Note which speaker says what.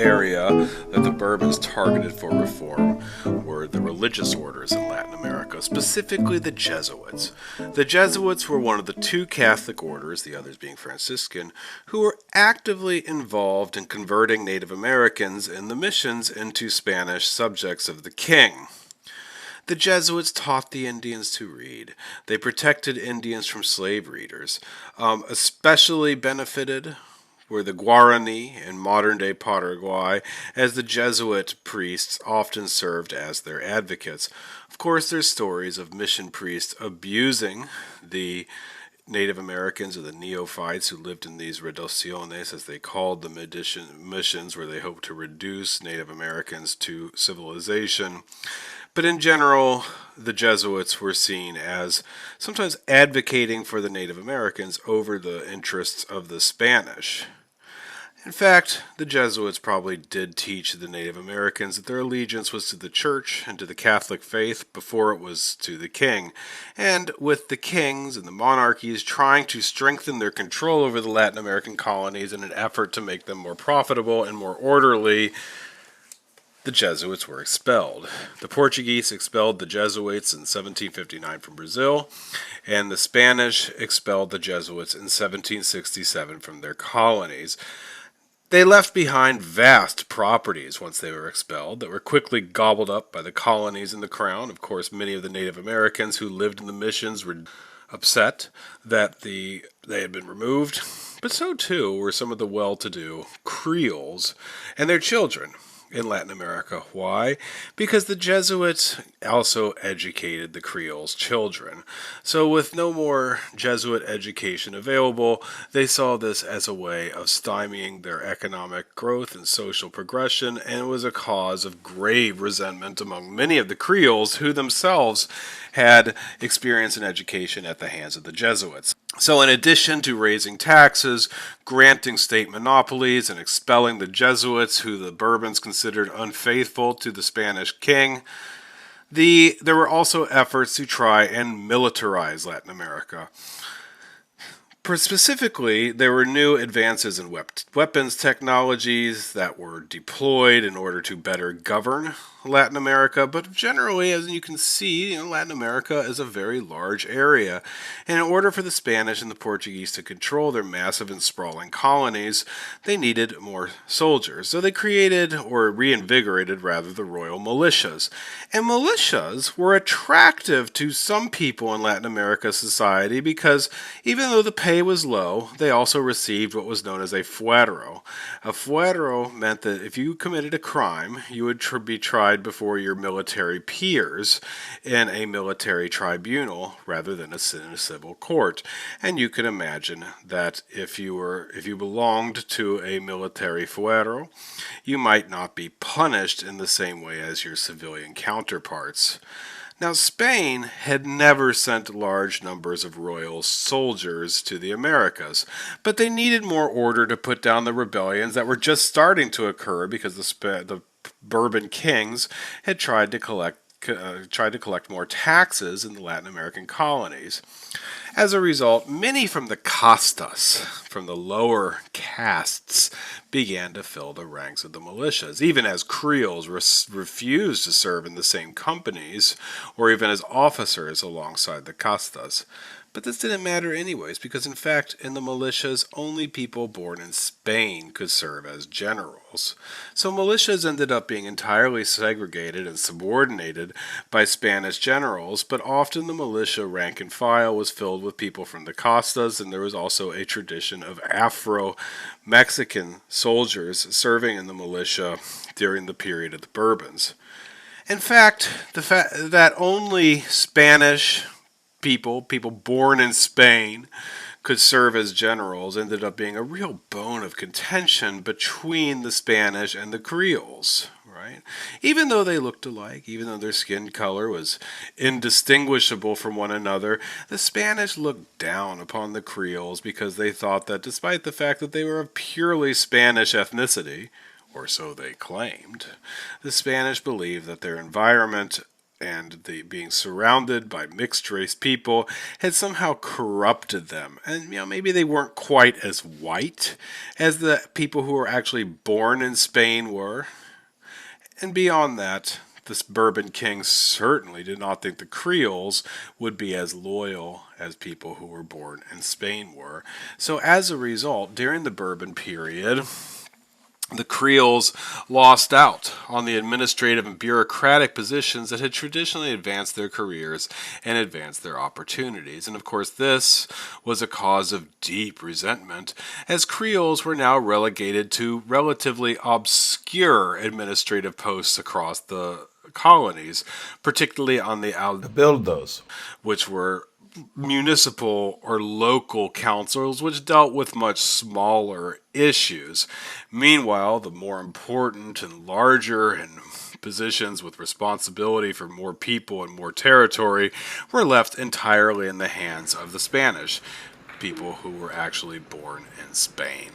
Speaker 1: area that the Bourbons targeted for reform were the religious orders in Latin America, specifically the Jesuits. The Jesuits were one of the two Catholic orders, the others being Franciscan, who were actively involved in converting Native Americans in the missions into Spanish subjects of the king. The Jesuits taught the Indians to read. They protected Indians from slave raiders. Especially benefited were the Guarani in modern-day Paraguay, as the Jesuit priests often served as their advocates. Of course, there's stories of mission priests abusing the Native Americans, or the neophytes, who lived in these reducciones, as they called the missions, where they hoped to reduce Native Americans to civilization. But in general, the Jesuits were seen as sometimes advocating for the Native Americans over the interests of the Spanish. In fact, the Jesuits probably did teach the Native Americans that their allegiance was to the Church and to the Catholic faith before it was to the king. And with the kings and the monarchies trying to strengthen their control over the Latin American colonies in an effort to make them more profitable and more orderly, the Jesuits were expelled. The Portuguese expelled the Jesuits in 1759 from Brazil, and the Spanish expelled the Jesuits in 1767 from their colonies. They left behind vast properties once they were expelled that were quickly gobbled up by the colonies and the crown. Of course, many of the Native Americans who lived in the missions were upset that they had been removed, but so too were some of the well-to-do Creoles and their children in Latin America. Why? Because the Jesuits also educated the Creoles' children. So with no more Jesuit education available, they saw this as a way of stymieing their economic growth and social progression, and it was a cause of grave resentment among many of the Creoles who themselves had experience and education at the hands of the Jesuits. So in addition to raising taxes, granting state monopolies, and expelling the Jesuits, who the Bourbons considered unfaithful to the Spanish king, there were also efforts to try and militarize Latin America. Specifically, there were new advances in weapons technologies that were deployed in order to better govern Latin America, but generally, as you can see, Latin America is a very large area, and in order for the Spanish and the Portuguese to control their massive and sprawling colonies, they needed more soldiers. So they created, or reinvigorated rather, the royal militias. And militias were attractive to some people in Latin America society because even though the pay was low, they also received what was known as a fuero. A fuero meant that if you committed a crime, you would be tried before your military peers in a military tribunal rather than a civil court. And you can imagine that if you belonged to a military fuero, you might not be punished in the same way as your civilian counterparts. Now, Spain had never sent large numbers of royal soldiers to the Americas, but they needed more order to put down the rebellions that were just starting to occur because the Bourbon kings had tried to collect more taxes in the Latin American colonies. As a result, many from the castas, from the lower castes, began to fill the ranks of the militias, even as Creoles refused to serve in the same companies or even as officers alongside the castas. But this didn't matter anyways, because in fact, in the militias, only people born in Spain could serve as generals. So militias ended up being entirely segregated and subordinated by Spanish generals, but often the militia rank and file was filled with people from the castas, and there was also a tradition of Afro-Mexican soldiers serving in the militia during the period of the Bourbons. In fact, the fact that only Spanish people born in Spain could serve as generals ended up being a real bone of contention between the Spanish and the Creoles, right? Even though they looked alike, even though their skin color was indistinguishable from one another, the Spanish looked down upon the Creoles because they thought that despite the fact that they were of purely Spanish ethnicity, or so they claimed, the Spanish believed that their environment and the being surrounded by mixed race people had somehow corrupted them. And maybe they weren't quite as white as the people who were actually born in Spain were. And beyond that, this Bourbon king certainly did not think the Creoles would be as loyal as people who were born in Spain were. So as a result, during the Bourbon period, the Creoles lost out on the administrative and bureaucratic positions that had traditionally advanced their careers and advanced their opportunities. And of course, this was a cause of deep resentment, as Creoles were now relegated to relatively obscure administrative posts across the colonies, particularly on the
Speaker 2: Build
Speaker 1: which were municipal or local councils, which dealt with much smaller issues. Meanwhile, the more important and larger and positions with responsibility for more people and more territory were left entirely in the hands of the Spanish, people who were actually born in Spain.